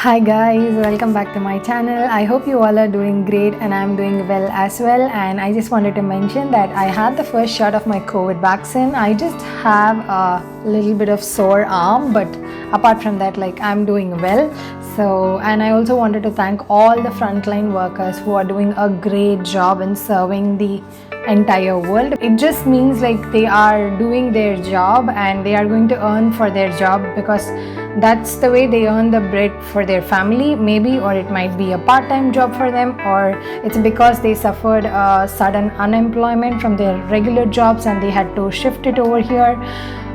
Hi guys, welcome back to my channel. I hope you all are doing great and I'm doing well as well. And I just wanted to mention that I had the first shot of my COVID vaccine. I just have a little bit of sore arm, but apart from that, like, I'm doing well. So, and I also wanted to thank all the frontline workers who are doing a great job in serving the entire world. It just means like they are doing their job and they are going to earn for their job, because that's the way they earn the bread for their family, maybe, or it might be a part-time job for them, or it's because they suffered a sudden unemployment from their regular jobs and they had to shift it over here.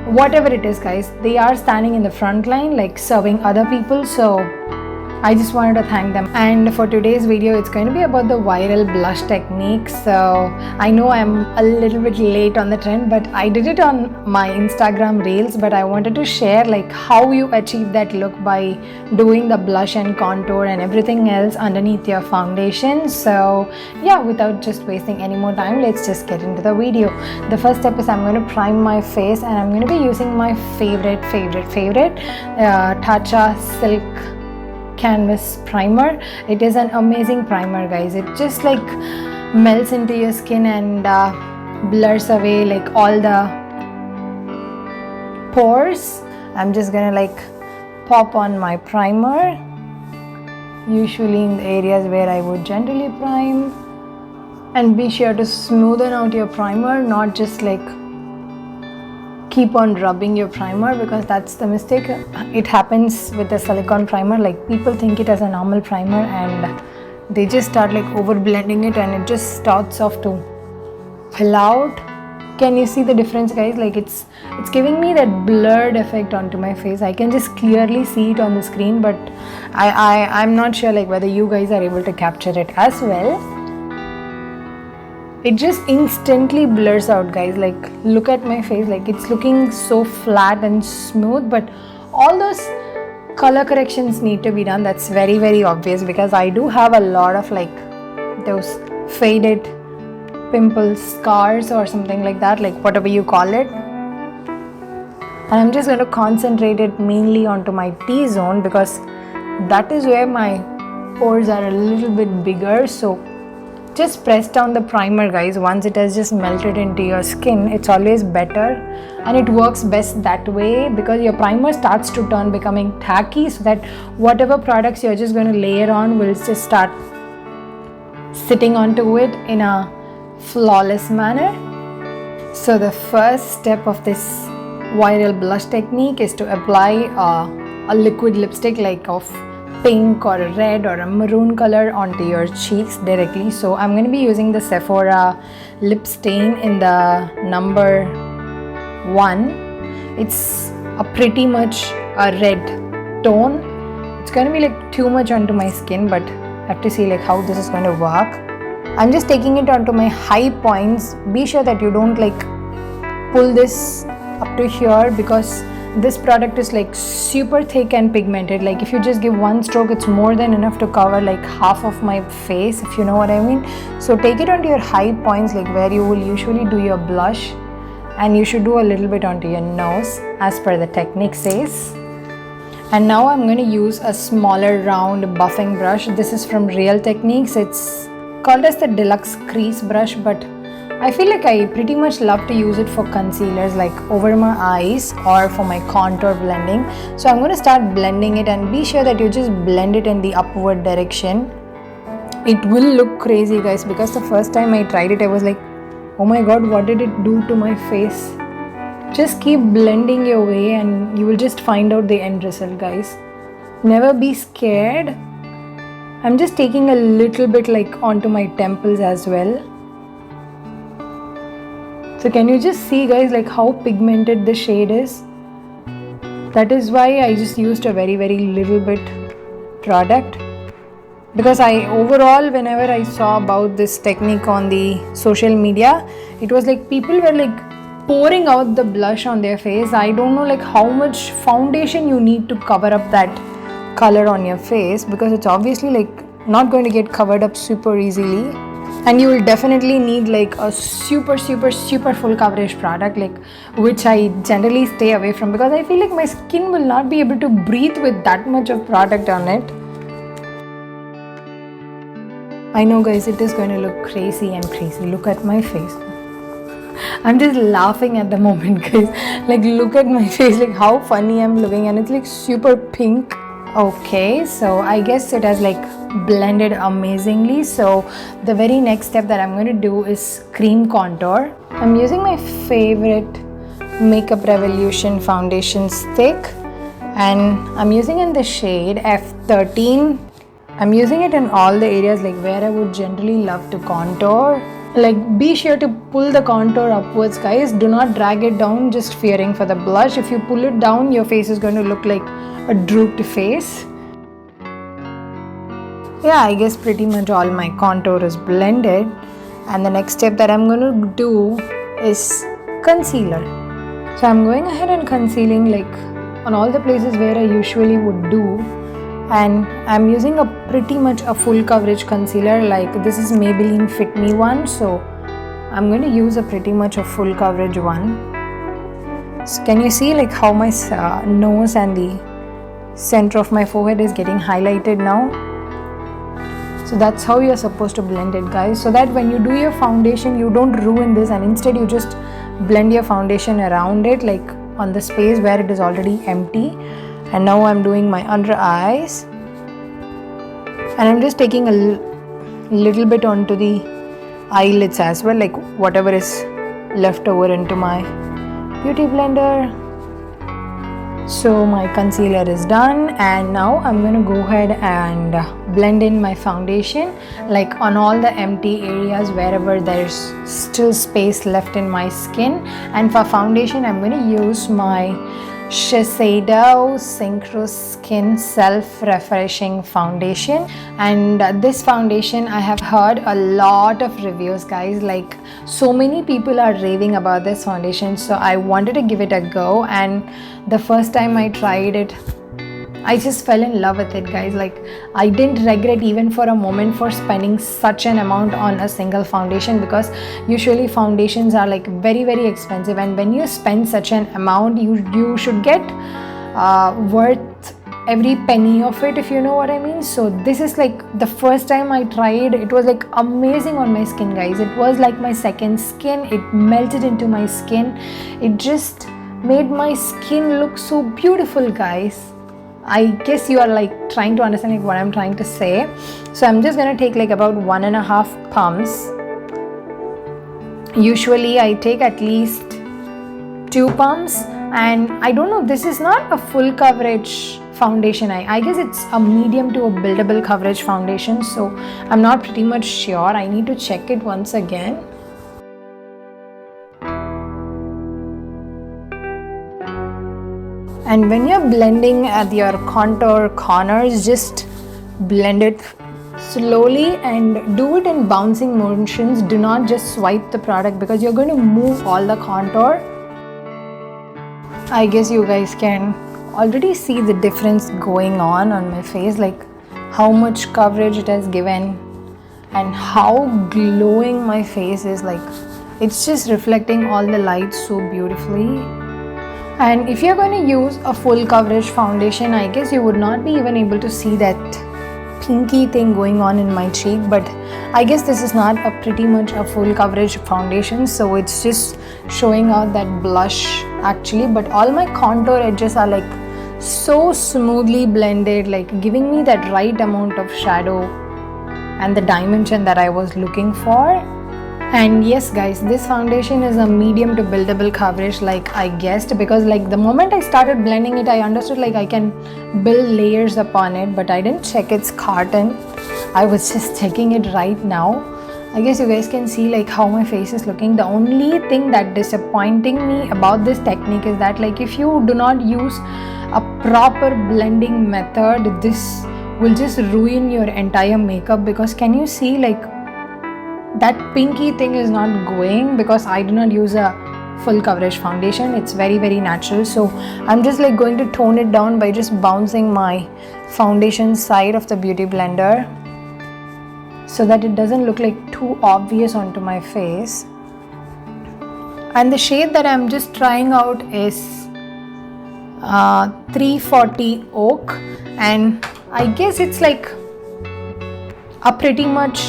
Whatever it is, guys, they are standing in the front line, like serving other people. So I just wanted to thank them. And for today's video, it's going to be about the viral blush technique. So I know I'm a little bit late on the trend, but I did it on my Instagram reels, but I wanted to share like how you achieve that look by doing the blush and contour and everything else underneath your foundation. So yeah, without just wasting any more time, let's just get into the video. The first step is I'm going to prime my face, and I'm going to be using my favorite Tatcha Silk Canvas primer. It is an amazing primer, guys. It just like melts into your skin and blurs away like all the pores. I'm just gonna like pop on my primer, usually in the areas where I would generally prime, and be sure to smoothen out your primer, not just like keep on rubbing your primer, because that's the mistake. It happens with the silicone primer, like people think it as a normal primer and they just start like over blending it and it just starts off to fill out. Can you see the difference, guys? Like it's giving me that blurred effect onto my face. I can just clearly see it on the screen, but I'm not sure like whether you guys are able to capture it as well. It just instantly blurs out, guys. Like look at my face, like it's looking so flat and smooth, but all those color corrections need to be done. That's very obvious, because I do have a lot of like those faded pimples, scars or something like that, like whatever you call it. And I'm just going to concentrate it mainly onto my T-zone, because that is where my pores are a little bit bigger. So just press down the primer, guys. Once it has just melted into your skin, it's always better, and it works best that way, because your primer starts to turn becoming tacky, so that whatever products you're just going to layer on will just start sitting onto it in a flawless manner. So the first step of this viral blush technique is to apply a liquid lipstick like of pink or a red or a maroon color onto your cheeks directly. So I'm going to be using the Sephora lip stain in the number 1. It's a pretty much a red tone. It's going to be like too much onto my skin, but I have to see like how this is going to work. I'm just taking it onto my high points. Be sure that you don't like pull this up to here, because this product is like super thick and pigmented. Like if you just give one stroke, it's more than enough to cover like half of my face, if you know what I mean. So take it onto your high points, like where you will usually do your blush, and you should do a little bit onto your nose as per the technique says. And now I'm going to use a smaller round buffing brush. This is from Real Techniques. It's called as the Deluxe Crease Brush, but I feel like I pretty much love to use it for concealers, like over my eyes or for my contour blending. So I'm going to start blending it, and be sure that you just blend it in the upward direction. It will look crazy, guys, because the first time I tried it, I was like, oh my god, what did it do to my face? Just keep blending your way and you will just find out the end result, guys. Never be scared. I'm just taking a little bit like onto my temples as well. So can you just see, guys, like how pigmented the shade is? That is why I just used a very little bit product, because overall whenever I saw about this technique on the social media, it was like people were like pouring out the blush on their face. I don't know like how much foundation you need to cover up that color on your face, because it's obviously like not going to get covered up super easily. And you will definitely need like a super full coverage product, like which I generally stay away from, because I feel like my skin will not be able to breathe with that much of product on it. I know guys, it is going to look crazy. Look at my face. I'm just laughing at the moment guys. Like look at my face, like how funny I'm looking, and it's like super pink. Okay, so I guess it has like blended amazingly. So the very next step that I'm going to do is cream contour. I'm using my favorite Makeup Revolution foundation stick, and I'm using in the shade F13. I'm using it in all the areas like where I would generally love to contour. Like be sure to pull the contour upwards guys, do not drag it down just fearing for the blush. If you pull it down, your face is going to look like a drooped face. Yeah, I guess pretty much all my contour is blended, and the next step that I'm going to do is concealer. So I'm going ahead and concealing like on all the places where I usually would do, and I'm using a pretty much a full coverage concealer. Like this is Maybelline Fit Me one, so I'm going to use a pretty much a full coverage one. So can you see like how my nose and the center of my forehead is getting highlighted now? So that's how you're supposed to blend it guys, so that when you do your foundation you don't ruin this, and instead you just blend your foundation around it, like on the space where it is already empty. And now I'm doing my under eyes, and I'm just taking a little bit onto the eyelids as well, like whatever is left over into my beauty blender. So my concealer is done, and now I'm going to go ahead and blend in my foundation like on all the empty areas wherever there's still space left in my skin. And for foundation I'm going to use my Shiseido Synchro Skin Self Refreshing Foundation. And this foundation, I have heard a lot of reviews guys, like so many people are raving about this foundation, so I wanted to give it a go. And the first time I tried it, I just fell in love with it guys. Like I didn't regret even for a moment for spending such an amount on a single foundation, because usually foundations are like very expensive, and when you spend such an amount you should get worth every penny of it, if you know what I mean. So this is like the first time I tried, it was like amazing on my skin guys. It was like my second skin. It melted into my skin. It just made my skin look so beautiful guys. I guess you are like trying to understand like what I'm trying to say. So I'm just gonna take like about 1.5 pumps. Usually I take at least 2 pumps, and I don't know, this is not a full coverage foundation. I guess it's a medium to a buildable coverage foundation, so I'm not pretty much sure. I need to check it once again. And when you're blending at your contour corners, just blend it slowly and do it in bouncing motions. Do not just swipe the product, because you're going to move all the contour. I guess you guys can already see the difference going on my face, like how much coverage it has given and how glowing my face is. Like it's just reflecting all the light so beautifully. And if you're going to use a full coverage foundation, I guess you would not be even able to see that pinky thing going on in my cheek, but I guess this is not a pretty much a full coverage foundation, so it's just showing out that blush actually. But all my contour edges are like so smoothly blended, like giving me that right amount of shadow and the dimension that I was looking for. And yes guys, this foundation is a medium to buildable coverage, like I guessed, because like the moment I started blending it, I understood like I can build layers upon it, but I didn't check its carton. I was just checking it right now. I guess you guys can see like how my face is looking. The only thing that disappointing me about this technique is that like if you do not use a proper blending method, this will just ruin your entire makeup. Because can you see like that pinky thing is not going, because I do not use a full coverage foundation. It's very natural. So I'm just like going to tone it down by just bouncing my foundation side of the beauty blender. so that it doesn't look like too obvious onto my face. And the shade that I'm just trying out is 340 Oak, and I guess it's like a pretty much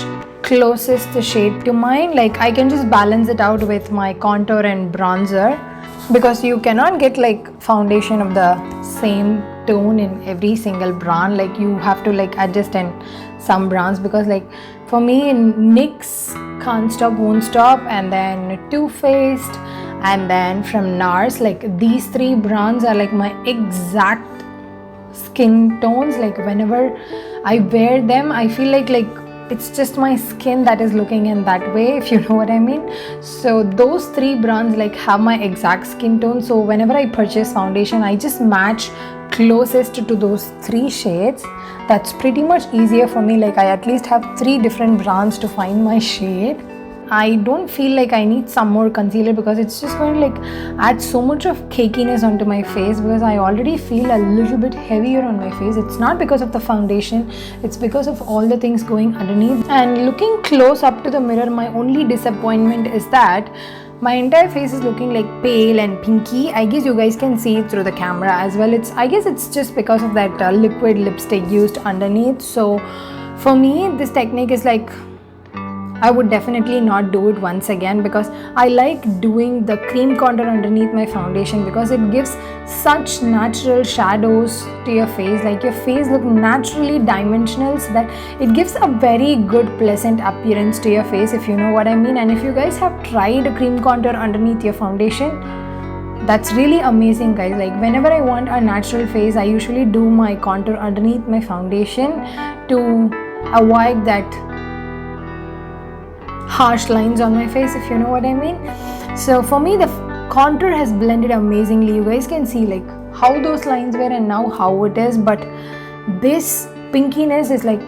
closest shade to mine. Like I can just balance it out with my contour and bronzer, because you cannot get like foundation of the same tone in every single brand. Like you have to like adjust in some brands, because like for me in NYX, Can't Stop Won't Stop, and then Too Faced, and then from NARS, like these three brands are like my exact skin tones. Like whenever I wear them, I feel like it's just my skin that is looking in that way, if you know what I mean. So those three brands like have my exact skin tone, so whenever I purchase foundation, I just match closest to those three shades. That's pretty much easier for me. Like I at least have three different brands to find my shade. I don't feel like I need some more concealer, because it's just going to like add so much of cakiness onto my face, because I already feel a little bit heavier on my face. It's not because of the foundation, it's because of all the things going underneath. And looking close up to the mirror, my only disappointment is that my entire face is looking like pale and pinky. I guess you guys can see it through the camera as well. I guess it's just because of that liquid lipstick used underneath. So for me, this technique is like, I would definitely not do it once again, because I like doing the cream contour underneath my foundation, because it gives such natural shadows to your face. Like your face look naturally dimensional, so that it gives a very good pleasant appearance to your face, if you know what I mean. And if you guys have tried a cream contour underneath your foundation, that's really amazing, guys. Like whenever I want a natural face, I usually do my contour underneath my foundation to avoid that harsh lines on my face, if you know what I mean. So for me, the contour has blended amazingly. You guys can see like how those lines were and now how it is, but this pinkiness is like,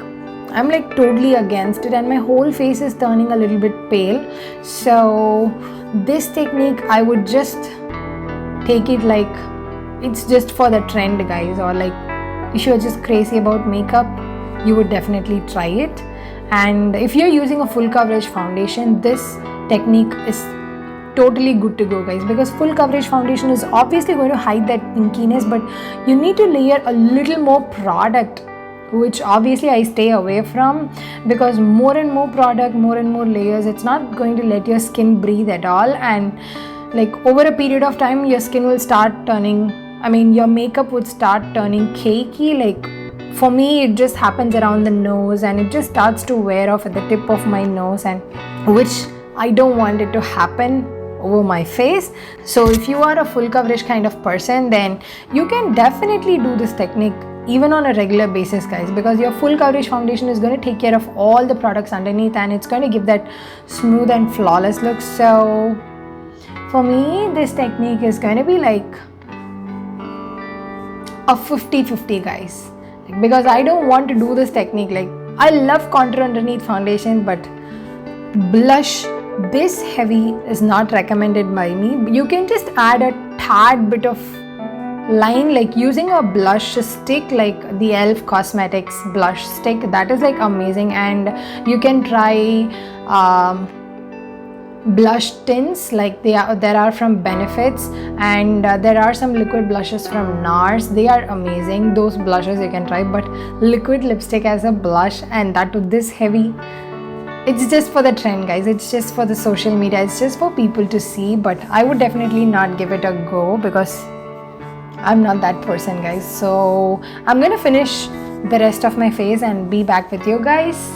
I'm like totally against it, and my whole face is turning a little bit pale. So this technique, I would just take it like it's just for the trend, guys, or like if you're just crazy about makeup, you would definitely try it. And if you're using a full coverage foundation, this technique is totally good to go, guys, because full coverage foundation is obviously going to hide that pinkiness, but you need to layer a little more product, which obviously I stay away from, because more and more product, more and more layers, it's not going to let your skin breathe at all. And like over a period of time, your skin will start turning, your makeup would start turning cakey. Like for me, it just happens around the nose, and it just starts to wear off at the tip of my nose, and which I don't want it to happen over my face. So if you are a full coverage kind of person, then you can definitely do this technique even on a regular basis, guys, because your full coverage foundation is going to take care of all the products underneath, and it's going to give that smooth and flawless look. So for me, this technique is going to be like a 50-50, guys, because I don't want to do this technique. Like I love contour underneath foundation, but blush this heavy is not recommended by me. You can just add a tad bit of line, like using a blush stick like the e.l.f. Cosmetics blush stick. That is like amazing. And you can try blush tints, like there are from Benefits, and there are some liquid blushes from NARS. They are amazing, those blushes you can try. But liquid lipstick as a blush, and that too this heavy, it's just for the trend, guys. It's just for the social media, it's just for people to see. But I would definitely not give it a go, because I'm not that person, guys. So I'm gonna finish the rest of my face and be back with you guys.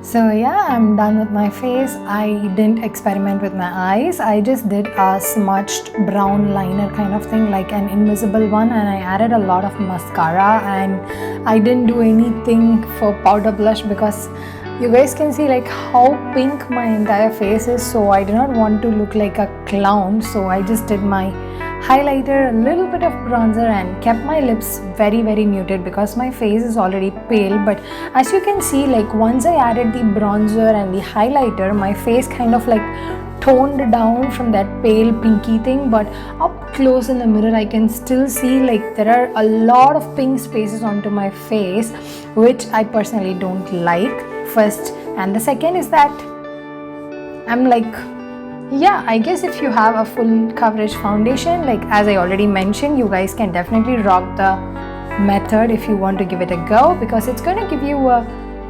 So yeah, I'm done with my face. I didn't experiment with my eyes. I just did a smudged brown liner kind of thing, like an invisible one, and I added a lot of mascara, and I didn't do anything for powder blush, because you guys can see like how pink my entire face is. So I did not want to look like a clown, so I just did my highlighter, a little bit of bronzer, and kept my lips very muted, because my face is already pale. But as you can see, like once I added the bronzer and the highlighter, my face kind of like toned down from that pale pinky thing. But up close in the mirror, I can still see like there are a lot of pink spaces onto my face, which I personally don't like, first. And the second is that I'm like, yeah, I guess if you have a full coverage foundation, like as I already mentioned, you guys can definitely rock the method if you want to give it a go, because it's going to give you a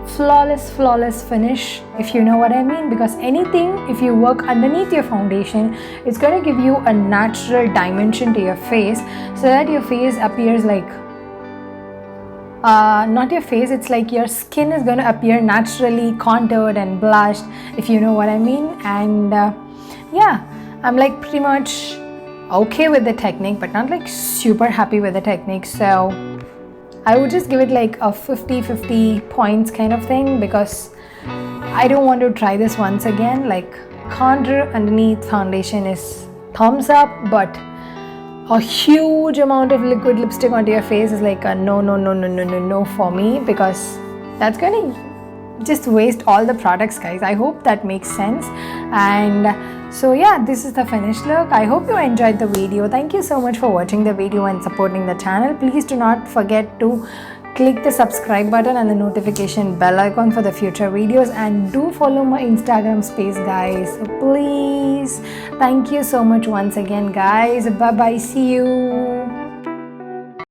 flawless finish, if you know what I mean. Because anything, if you work underneath your foundation, it's going to give you a natural dimension to your face, so that your face appears like not your face, it's like your skin is going to appear naturally contoured and blushed, if you know what I mean. And yeah, I'm like pretty much okay with the technique, but not like super happy with the technique. So I would just give it like a 50-50 points kind of thing, because I don't want to try this once again. Like contour underneath foundation is thumbs up, but a huge amount of liquid lipstick onto your face is like a no for me, because that's gonna just waste all the products, guys. I hope that makes sense. And so yeah, this is the finished look. I hope you enjoyed the video. Thank you so much for watching the video and supporting the channel. Please do not forget to click the subscribe button and the notification bell icon for the future videos, and do follow my Instagram space, guys. So please, thank you so much once again, guys. Bye bye, see you.